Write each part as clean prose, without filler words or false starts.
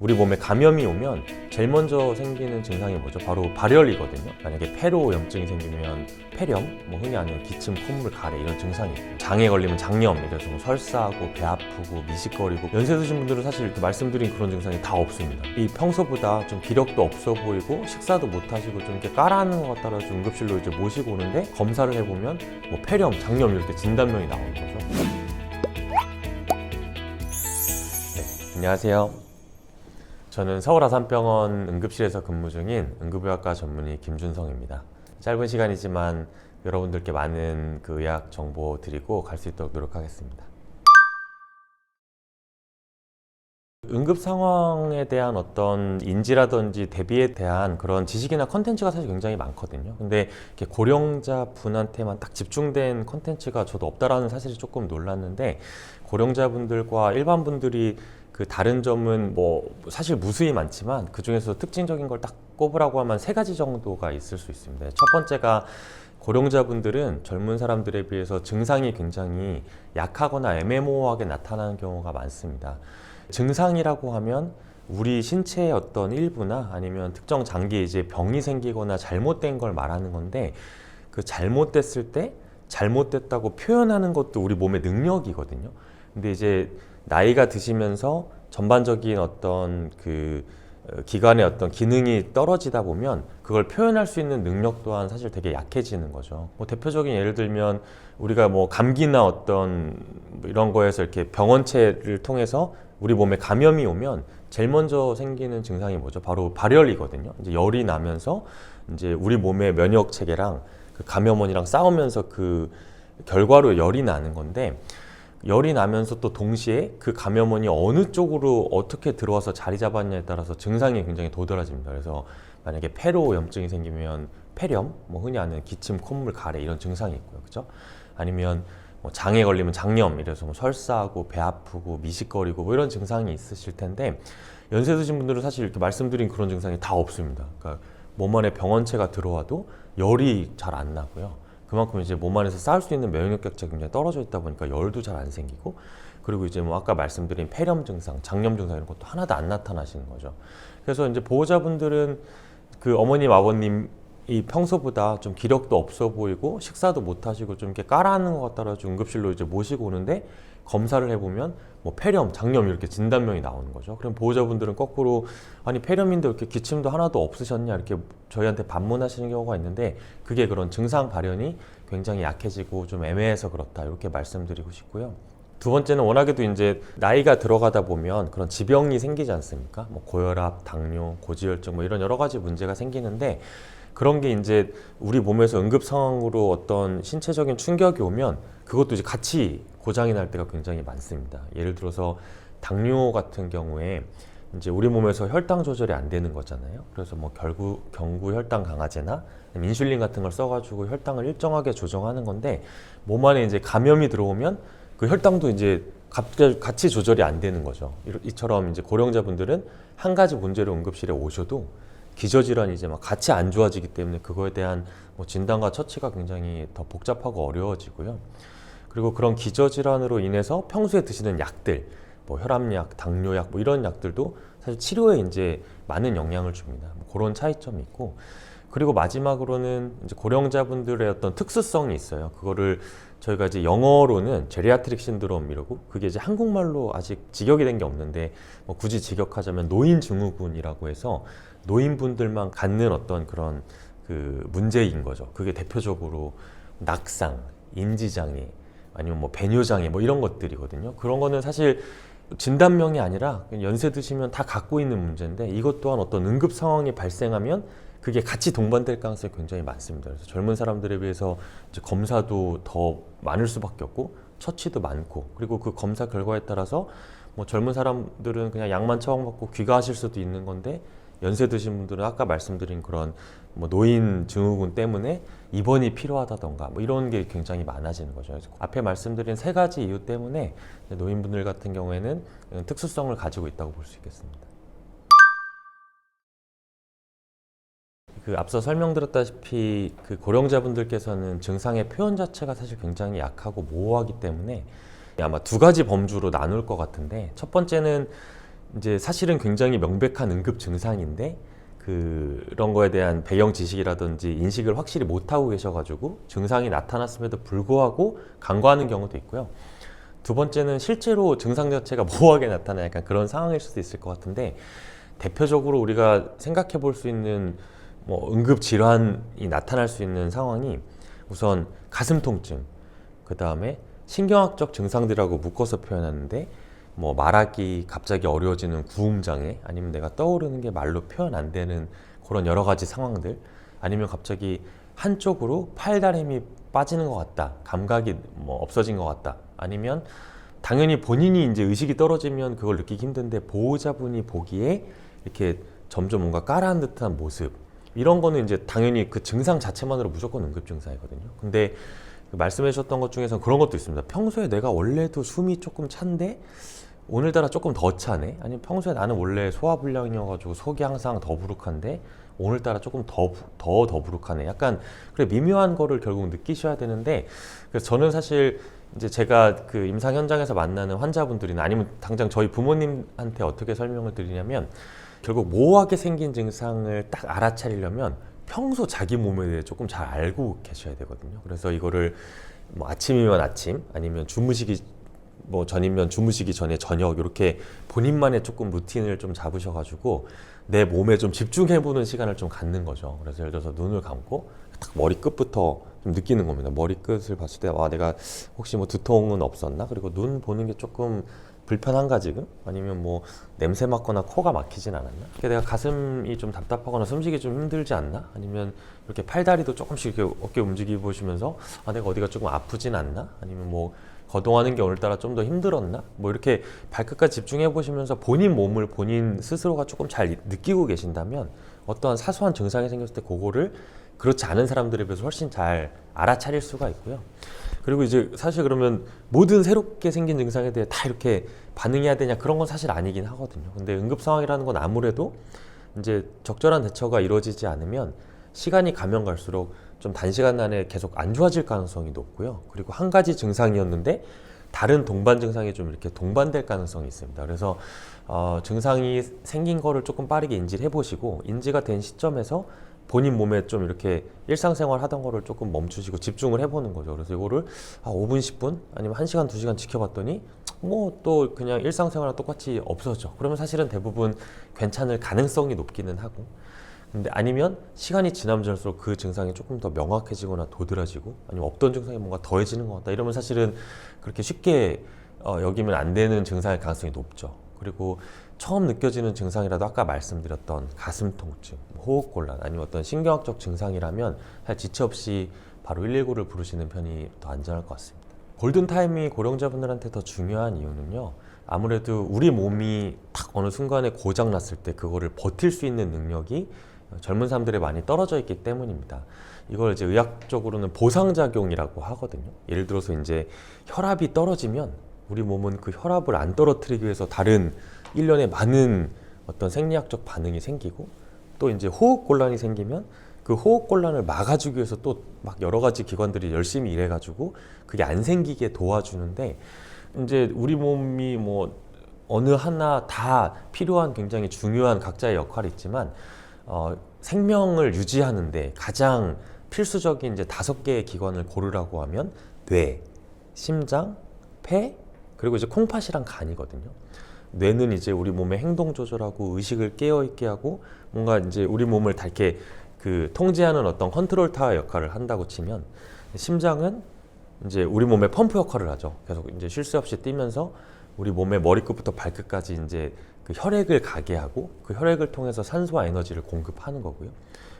우리 몸에 감염이 오면 제일 먼저 생기는 증상이 뭐죠? 바로 발열이거든요. 만약에 폐로 염증이 생기면 폐렴, 흔히 아는 기침, 콧물, 가래 이런 증상이 있고요. 장에 걸리면 장염, 이래서 설사하고 배 아프고 미식거리고 연세 드신 분들은 사실 이렇게 말씀드린 그런 증상이 다 없습니다. 이 평소보다 좀 기력도 없어 보이고 식사도 못 하시고 좀 이렇게 까라하는 것 같다라 좀 응급실로 이제 모시고 오는데 검사를 해보면 폐렴, 장염 이렇게 진단명이 나오는 거죠. 네, 안녕하세요. 저는 서울 아산병원 응급실에서 근무 중인 응급의학과 전문의 김준성입니다. 짧은 시간이지만 여러분들께 많은 그 의학 정보 드리고 갈 수 있도록 노력하겠습니다. 응급 상황에 대한 어떤 인지라든지 대비에 대한 그런 지식이나 컨텐츠가 사실 굉장히 많거든요. 근데 이렇게 고령자 분한테만 딱 집중된 컨텐츠가 저도 없다라는 사실이 조금 놀랐는데, 고령자분들과 일반 분들이 그 다른 점은 사실 무수히 많지만 그 중에서 특징적인 걸 딱 꼽으라고 하면 세 가지 정도가 있을 수 있습니다. 첫 번째가 고령자분들은 젊은 사람들에 비해서 증상이 굉장히 약하거나 애매모호하게 나타나는 경우가 많습니다. 증상이라고 하면 우리 신체의 어떤 일부나 아니면 특정 장기에 이제 병이 생기거나 잘못된 걸 말하는 건데, 그 잘못됐을 때 잘못됐다고 표현하는 것도 우리 몸의 능력이거든요. 근데 이제 나이가 드시면서 전반적인 어떤 그 기관의 어떤 기능이 떨어지다 보면 그걸 표현할 수 있는 능력 또한 사실 되게 약해지는 거죠. 대표적인 예를 들면 우리가 감기나 어떤 이런 거에서 이렇게 병원체를 통해서 우리 몸에 감염이 오면 제일 먼저 생기는 증상이 뭐죠? 바로 발열이거든요. 이제 열이 나면서 이제 우리 몸의 면역 체계랑 그 감염원이랑 싸우면서 그 결과로 열이 나는 건데, 열이 나면서 또 동시에 그 감염원이 어느 쪽으로 어떻게 들어와서 자리 잡았냐에 따라서 증상이 굉장히 도드라집니다. 그래서 만약에 폐로 염증이 생기면 폐렴, 흔히 아는 기침, 콧물, 가래 이런 증상이 있고요. 그죠? 아니면 장에 걸리면 장염, 이래서 설사하고 배 아프고 미식거리고 이런 증상이 있으실 텐데, 연세 드신 분들은 사실 이렇게 말씀드린 그런 증상이 다 없습니다. 그러니까 몸 안에 병원체가 들어와도 열이 잘 안 나고요. 그만큼 이제 몸 안에서 쌓을 수 있는 면역 격차가 굉장히 떨어져 있다 보니까 열도 잘 안 생기고, 그리고 이제 아까 말씀드린 폐렴 증상, 장염 증상 이런 것도 하나도 안 나타나시는 거죠. 그래서 이제 보호자분들은 그 어머님, 아버님이 평소보다 좀 기력도 없어 보이고 식사도 못 하시고 좀 이렇게 까라하는 것 같다라 좀 응급실로 이제 모시고 오는데, 검사를 해보면 폐렴, 장염 이렇게 진단명이 나오는 거죠. 그럼 보호자분들은 거꾸로 아니 폐렴인데 이렇게 기침도 하나도 없으셨냐 이렇게 저희한테 반문하시는 경우가 있는데, 그게 그런 증상 발현이 굉장히 약해지고 좀 애매해서 그렇다 이렇게 말씀드리고 싶고요. 두 번째는 워낙에도 이제 나이가 들어가다 보면 그런 지병이 생기지 않습니까? 고혈압, 당뇨, 고지혈증 이런 여러 가지 문제가 생기는데, 그런 게 이제 우리 몸에서 응급 상황으로 어떤 신체적인 충격이 오면 그것도 이제 같이 고장이 날 때가 굉장히 많습니다. 예를 들어서 당뇨 같은 경우에 이제 우리 몸에서 혈당 조절이 안 되는 거잖아요. 그래서 경구 혈당 강화제나 인슐린 같은 걸 써가지고 혈당을 일정하게 조정하는 건데, 몸 안에 이제 감염이 들어오면 그 혈당도 이제 같이 조절이 안 되는 거죠. 이처럼 이제 고령자분들은 한 가지 문제로 응급실에 오셔도 기저질환이 이제 같이 안 좋아지기 때문에 그거에 대한 진단과 처치가 굉장히 더 복잡하고 어려워지고요. 그리고 그런 기저질환으로 인해서 평소에 드시는 약들, 혈압약, 당뇨약 이런 약들도 사실 치료에 이제 많은 영향을 줍니다. 그런 차이점이 있고, 그리고 마지막으로는 이제 고령자분들의 어떤 특수성이 있어요. 그거를 저희가 이제 영어로는 제리아트릭 신드롬이라고, 그게 이제 한국말로 아직 직역이 된 게 없는데 굳이 직역하자면 노인 증후군이라고 해서 노인분들만 갖는 어떤 그런 그 문제인 거죠. 그게 대표적으로 낙상, 인지장애, 아니면 배뇨장애 이런 것들이거든요. 그런 거는 사실 진단명이 아니라 연세 드시면 다 갖고 있는 문제인데, 이것 또한 어떤 응급 상황이 발생하면 그게 같이 동반될 가능성이 굉장히 많습니다. 그래서 젊은 사람들에 비해서 이제 검사도 더 많을 수밖에 없고 처치도 많고, 그리고 그 검사 결과에 따라서 젊은 사람들은 그냥 약만 처방받고 귀가하실 수도 있는 건데, 연세 드신 분들은 아까 말씀드린 그런 노인 증후군 때문에 입원이 필요하다던가 이런 게 굉장히 많아지는 거죠. 그래서 앞에 말씀드린 세 가지 이유 때문에 노인분들 같은 경우에는 특수성을 가지고 있다고 볼 수 있겠습니다. 그 앞서 설명드렸다시피 그 고령자분들께서는 증상의 표현 자체가 사실 굉장히 약하고 모호하기 때문에 아마 두 가지 범주로 나눌 것 같은데, 첫 번째는 이제 사실은 굉장히 명백한 응급 증상인데 그런 거에 대한 배경 지식이라든지 인식을 확실히 못하고 계셔가지고 증상이 나타났음에도 불구하고 간과하는 경우도 있고요. 두 번째는 실제로 증상 자체가 모호하게 나타나는 약간 그런 상황일 수도 있을 것 같은데, 대표적으로 우리가 생각해 볼 수 있는 뭐 응급 질환이 나타날 수 있는 상황이 우선 가슴 통증, 그 다음에 신경학적 증상들하고 묶어서 표현하는데 뭐 말하기 갑자기 어려워지는 구음 장애, 아니면 내가 떠오르는 게 말로 표현 안 되는 그런 여러 가지 상황들, 아니면 갑자기 한쪽으로 팔다리 힘이 빠지는 것 같다, 감각이 뭐 없어진 것 같다, 아니면 당연히 본인이 이제 의식이 떨어지면 그걸 느끼기 힘든데 보호자분이 보기에 이렇게 점점 뭔가 까라한 듯한 모습, 이런 거는 이제 당연히 그 증상 자체만으로 무조건 응급 증상이거든요. 근데 말씀해 주셨던 것 중에서 그런 것도 있습니다. 평소에 내가 원래도 숨이 조금 찬데 오늘따라 조금 더 차네, 아니면 평소에 나는 원래 소화불량이어가지고 속이 항상 더부룩한데 오늘따라 조금 더 더부룩하네, 약간 그래 미묘한 거를 결국 느끼셔야 되는데, 그래서 저는 사실 이제 제가 그 임상 현장에서 만나는 환자분들이나 아니면 당장 저희 부모님한테 어떻게 설명을 드리냐면, 결국 모호하게 생긴 증상을 딱 알아차리려면 평소 자기 몸에 대해 조금 잘 알고 계셔야 되거든요. 그래서 이거를 뭐 아침이면 아침, 아니면 주무시기 뭐 전이면 주무시기 전에 저녁, 이렇게 본인만의 조금 루틴을 좀 잡으셔가지고 내 몸에 좀 집중해보는 시간을 좀 갖는 거죠. 그래서 예를 들어서 눈을 감고 딱 머리끝부터 좀 느끼는 겁니다. 머리끝을 봤을 때 와, 내가 혹시 뭐 두통은 없었나? 그리고 눈 보는 게 조금 불편한가 지금? 아니면 뭐 냄새 맡거나 코가 막히진 않았나? 내가 가슴이 좀 답답하거나 숨쉬기 좀 힘들지 않나? 아니면 이렇게 팔다리도 조금씩 이렇게 어깨 움직여 보시면서 아, 내가 어디가 조금 아프진 않나? 아니면 뭐 거동하는 게 오늘따라 좀 더 힘들었나? 뭐 이렇게 발끝까지 집중해 보시면서 본인 몸을 본인 스스로가 조금 잘 느끼고 계신다면 어떠한 사소한 증상이 생겼을 때 그거를 그렇지 않은 사람들에 비해서 훨씬 잘 알아차릴 수가 있고요. 그리고 이제 사실 그러면 모든 새롭게 생긴 증상에 대해 다 이렇게 반응해야 되냐, 그런 건 사실 아니긴 하거든요. 근데 응급 상황이라는 건 아무래도 이제 적절한 대처가 이루어지지 않으면 시간이 가면 갈수록 좀 단시간 안에 계속 안 좋아질 가능성이 높고요. 그리고 한 가지 증상이었는데 다른 동반 증상이 좀 이렇게 동반될 가능성이 있습니다. 그래서 증상이 생긴 거를 조금 빠르게 인지를 해보시고, 인지가 된 시점에서 본인 몸에 좀 이렇게 일상생활 하던 거를 조금 멈추시고 집중을 해보는 거죠. 그래서 이거를 5분, 10분 아니면 1시간, 2시간 지켜봤더니 뭐 또 그냥 일상생활과 똑같이 없어져. 그러면 사실은 대부분 괜찮을 가능성이 높기는 하고, 근데 아니면 시간이 지나면 지날수록 그 증상이 조금 더 명확해지거나 도드라지고, 아니면 없던 증상이 뭔가 더해지는 것 같다, 이러면 사실은 그렇게 쉽게 여기면 안 되는 증상일 가능성이 높죠. 그리고 처음 느껴지는 증상이라도 아까 말씀드렸던 가슴 통증, 호흡곤란, 아니면 어떤 신경학적 증상이라면 사실 지체 없이 바로 119를 부르시는 편이 더 안전할 것 같습니다. 골든타임이 고령자분들한테 더 중요한 이유는요, 아무래도 우리 몸이 딱 어느 순간에 고장났을 때 그거를 버틸 수 있는 능력이 젊은 사람들에 많이 떨어져 있기 때문입니다. 이걸 이제 의학적으로는 보상작용이라고 하거든요. 예를 들어서 이제 혈압이 떨어지면 우리 몸은 그 혈압을 안 떨어뜨리기 위해서 다른 일련의 많은 어떤 생리학적 반응이 생기고, 또 이제 호흡곤란이 생기면 그 호흡곤란을 막아주기 위해서 또 막 여러 가지 기관들이 열심히 일해가지고 그게 안 생기게 도와주는데, 이제 우리 몸이 뭐 어느 하나 다 필요한 굉장히 중요한 각자의 역할이 있지만 생명을 유지하는데 가장 필수적인 이제 5개의 기관을 고르라고 하면 뇌, 심장, 폐, 그리고 이제 콩팥이랑 간이거든요. 뇌는 이제 우리 몸의 행동 조절하고 의식을 깨어있게 하고 뭔가 이제 우리 몸을 다 이렇게 그 통제하는 어떤 컨트롤 타워 역할을 한다고 치면, 심장은 이제 우리 몸의 펌프 역할을 하죠. 계속 이제 쉴 새 없이 뛰면서 우리 몸의 머리끝부터 발끝까지 이제 그 혈액을 가게 하고 그 혈액을 통해서 산소와 에너지를 공급하는 거고요.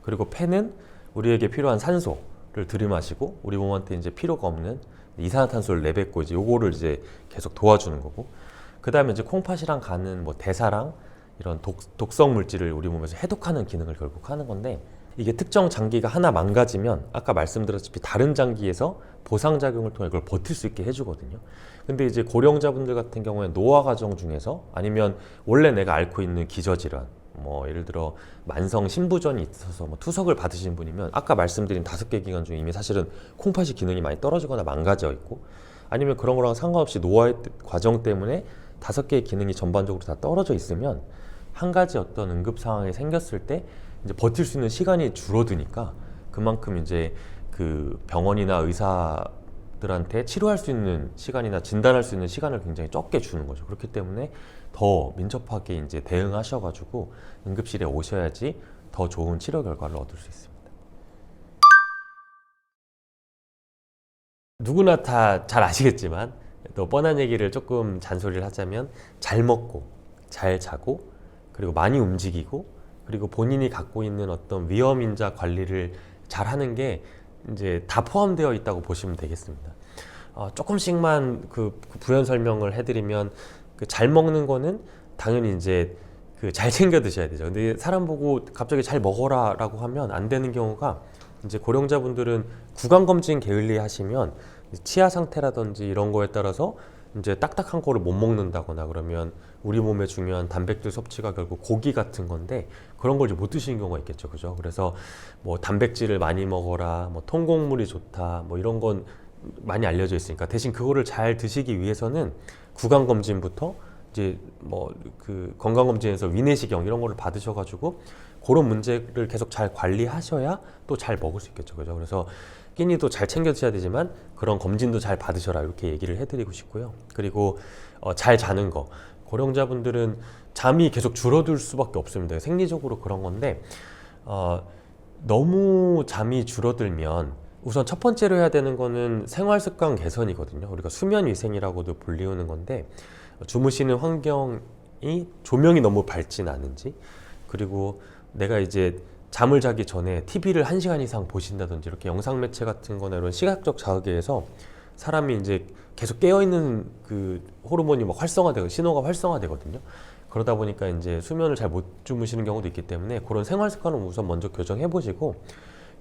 그리고 폐는 우리에게 필요한 산소를 들이마시고 우리 몸한테 이제 필요가 없는 이산화탄소를 내뱉고 이제 요거를 이제 계속 도와주는 거고, 그 다음에 이제 콩팥이랑 간은 뭐 대사랑 이런 독성 물질을 우리 몸에서 해독하는 기능을 결국 하는 건데, 이게 특정 장기가 하나 망가지면 아까 말씀드렸다시피 다른 장기에서 보상작용을 통해 그걸 버틸 수 있게 해주거든요. 근데 이제 고령자분들 같은 경우에 노화 과정 중에서, 아니면 원래 내가 앓고 있는 기저질환, 뭐 예를 들어 만성 신부전이 있어서 뭐 투석을 받으신 분이면 아까 말씀드린 5개 기관 중에 이미 사실은 콩팥이 기능이 많이 떨어지거나 망가져 있고, 아니면 그런 거랑 상관없이 노화의 과정 때문에 5개의 기능이 전반적으로 다 떨어져 있으면 한 가지 어떤 응급 상황이 생겼을 때 이제 버틸 수 있는 시간이 줄어드니까 그만큼 이제 그 병원이나 의사들한테 치료할 수 있는 시간이나 진단할 수 있는 시간을 굉장히 적게 주는 거죠. 그렇기 때문에 더 민첩하게 이제 대응하셔가지고 응급실에 오셔야지 더 좋은 치료 결과를 얻을 수 있습니다. 누구나 다 잘 아시겠지만 또 뻔한 얘기를 조금 잔소리를 하자면 잘 먹고 잘 자고 그리고 많이 움직이고 그리고 본인이 갖고 있는 어떤 위험인자 관리를 잘 하는 게 이제 다 포함되어 있다고 보시면 되겠습니다. 조금씩만 그 부연 설명을 해드리면 그 잘 먹는 거는 당연히 이제 그 잘 챙겨 드셔야 되죠. 근데 사람 보고 갑자기 잘 먹어라라고 하면 안 되는 경우가 이제 고령자분들은 구강검진 게을리 하시면 치아 상태라든지 이런 거에 따라서 이제 딱딱한 거를 못 먹는다거나 그러면 우리 몸에 중요한 단백질 섭취가 결국 고기 같은 건데 그런 걸 이제 못 드시는 경우가 있겠죠. 그죠? 그래서 뭐 단백질을 많이 먹어라, 뭐 통곡물이 좋다, 뭐 이런 건 많이 알려져 있으니까 대신 그거를 잘 드시기 위해서는 구강검진부터 이제 뭐 그 건강검진에서 위내시경 이런 거를 받으셔가지고 그런 문제를 계속 잘 관리하셔야 또 잘 먹을 수 있겠죠. 그죠? 그래서 끼니도 잘 챙겨 드셔야 되지만 그런 검진도 잘 받으셔라 이렇게 얘기를 해드리고 싶고요. 그리고 잘 자는 거. 고령자분들은 잠이 계속 줄어들 수밖에 없습니다. 생리적으로 그런 건데 너무 잠이 줄어들면 우선 첫 번째로 해야 되는 거는 생활습관 개선이거든요. 우리가 수면위생이라고도 불리우는 건데 주무시는 환경이 조명이 너무 밝진 않은지 그리고 내가 이제 잠을 자기 전에 TV를 1시간 이상 보신다든지 이렇게 영상 매체 같은 거나 이런 시각적 자극에 의해서 사람이 이제 계속 깨어있는 그 호르몬이 막 활성화되고 신호가 활성화되거든요. 그러다 보니까 이제 수면을 잘 못 주무시는 경우도 있기 때문에 그런 생활 습관을 우선 먼저 교정해 보시고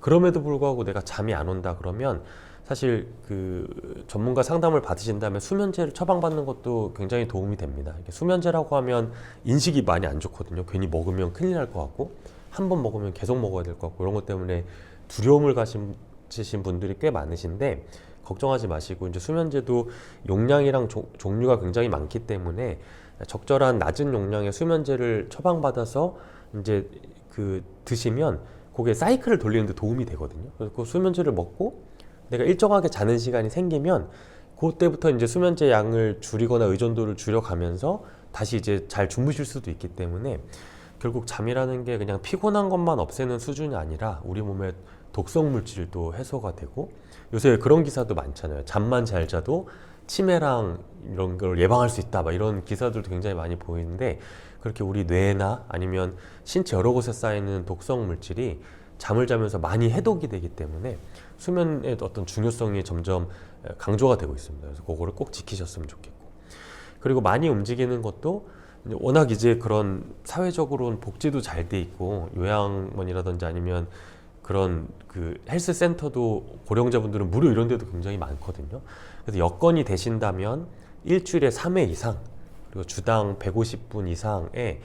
그럼에도 불구하고 내가 잠이 안 온다 그러면 사실 그 전문가 상담을 받으신 다음에 수면제를 처방받는 것도 굉장히 도움이 됩니다. 수면제라고 하면 인식이 많이 안 좋거든요. 괜히 먹으면 큰일 날 것 같고 한 번 먹으면 계속 먹어야 될 것 같고 이런 것 때문에 두려움을 가지신 분들이 꽤 많으신데 걱정하지 마시고 이제 수면제도 용량이랑 종류가 굉장히 많기 때문에 적절한 낮은 용량의 수면제를 처방받아서 이제 그 드시면 그게 사이클을 돌리는 데 도움이 되거든요. 그래서 그 수면제를 먹고 내가 일정하게 자는 시간이 생기면 그때부터 이제 수면제 양을 줄이거나 의존도를 줄여가면서 다시 이제 잘 주무실 수도 있기 때문에 결국 잠이라는 게 그냥 피곤한 것만 없애는 수준이 아니라 우리 몸의 독성 물질도 해소가 되고 요새 그런 기사도 많잖아요. 잠만 잘 자도 치매랑 이런 걸 예방할 수 있다 막 이런 기사들도 굉장히 많이 보이는데 그렇게 우리 뇌나 아니면 신체 여러 곳에 쌓이는 독성 물질이 잠을 자면서 많이 해독이 되기 때문에 수면의 어떤 중요성이 점점 강조가 되고 있습니다. 그래서 그거를 꼭 지키셨으면 좋겠고 그리고 많이 움직이는 것도 워낙 이제 그런 사회적으로는 복지도 잘 돼 있고 요양원이라든지 아니면 그런 그 헬스 센터도 고령자분들은 무료 이런 데도 굉장히 많거든요. 그래서 여건이 되신다면 일주일에 3회 이상 그리고 주당 150분 이상의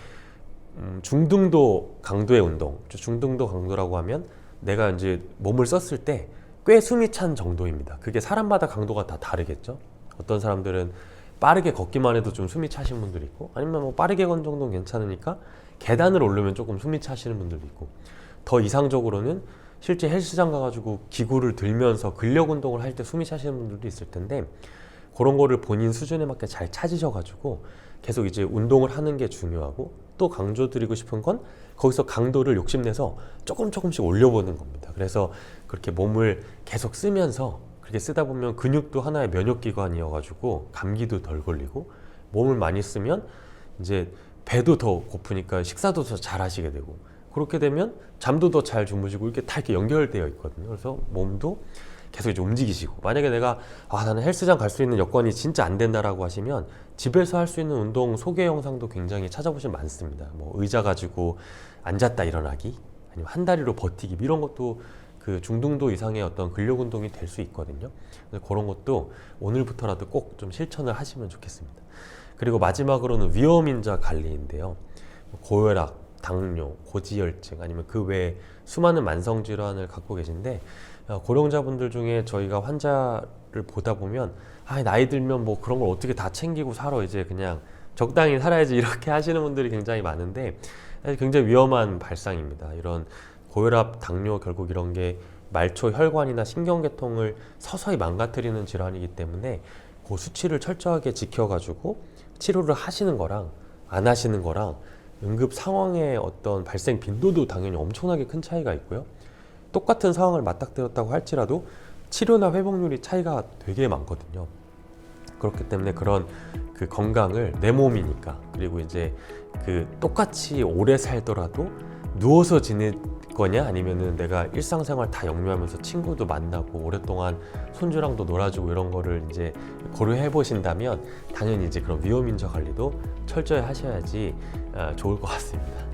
중등도 강도의 운동, 중등도 강도라고 하면 내가 이제 몸을 썼을 때 꽤 숨이 찬 정도입니다. 그게 사람마다 강도가 다 다르겠죠. 어떤 사람들은 빠르게 걷기만 해도 좀 숨이 차시는 분들이 있고 아니면 뭐 빠르게 건 정도는 괜찮으니까 계단을 오르면 조금 숨이 차시는 분들도 있고 더 이상적으로는 실제 헬스장 가가지고 기구를 들면서 근력 운동을 할 때 숨이 차시는 분들도 있을 텐데 그런 거를 본인 수준에 맞게 잘 찾으셔가지고 계속 이제 운동을 하는 게 중요하고 또 강조드리고 싶은 건 거기서 강도를 욕심내서 조금씩 올려보는 겁니다. 그래서 그렇게 몸을 계속 쓰면서 그렇게 쓰다 보면 근육도 하나의 면역기관이어가지고 감기도 덜 걸리고 몸을 많이 쓰면 이제 배도 더 고프니까 식사도 더 잘 하시게 되고 그렇게 되면 잠도 더 잘 주무시고 이렇게 다 이렇게 연결되어 있거든요. 그래서 몸도 계속 이제 움직이시고 만약에 내가 나는 헬스장 갈 수 있는 여건이 진짜 안 된다라고 하시면 집에서 할 수 있는 운동 소개 영상도 굉장히 찾아보시면 많습니다. 뭐 의자 가지고 앉았다 일어나기 아니면 한 다리로 버티기 이런 것도 그 중등도 이상의 어떤 근력 운동이 될 수 있거든요. 그래서 그런 것도 오늘부터라도 꼭 좀 실천을 하시면 좋겠습니다. 그리고 마지막으로는 위험인자 관리인데요. 고혈압, 당뇨, 고지혈증 아니면 그 외에 수많은 만성 질환을 갖고 계신데 고령자분들 중에 저희가 환자를 보다 보면 나이 들면 뭐 그런 걸 어떻게 다 챙기고 살아 이제 그냥 적당히 살아야지 이렇게 하시는 분들이 굉장히 많은데 사실 굉장히 위험한 발상입니다. 이런 고혈압, 당뇨 결국 이런 게 말초 혈관이나 신경계통을 서서히 망가뜨리는 질환이기 때문에 그 수치를 철저하게 지켜가지고 치료를 하시는 거랑 안 하시는 거랑 응급 상황의 어떤 발생 빈도도 당연히 엄청나게 큰 차이가 있고요. 똑같은 상황을 맞닥뜨렸다고 할지라도 치료나 회복률이 차이가 되게 많거든요. 그렇기 때문에 그런 그 건강을 내 몸이니까, 그리고 이제 그 똑같이 오래 살더라도 누워서 지낼 거냐 아니면은 내가 일상생활 다 영위하면서 친구도 만나고 오랫동안 손주랑도 놀아주고 이런 거를 이제 고려해 보신다면 당연히 이제 그런 위험인자 관리도 철저히 하셔야지 좋을 것 같습니다.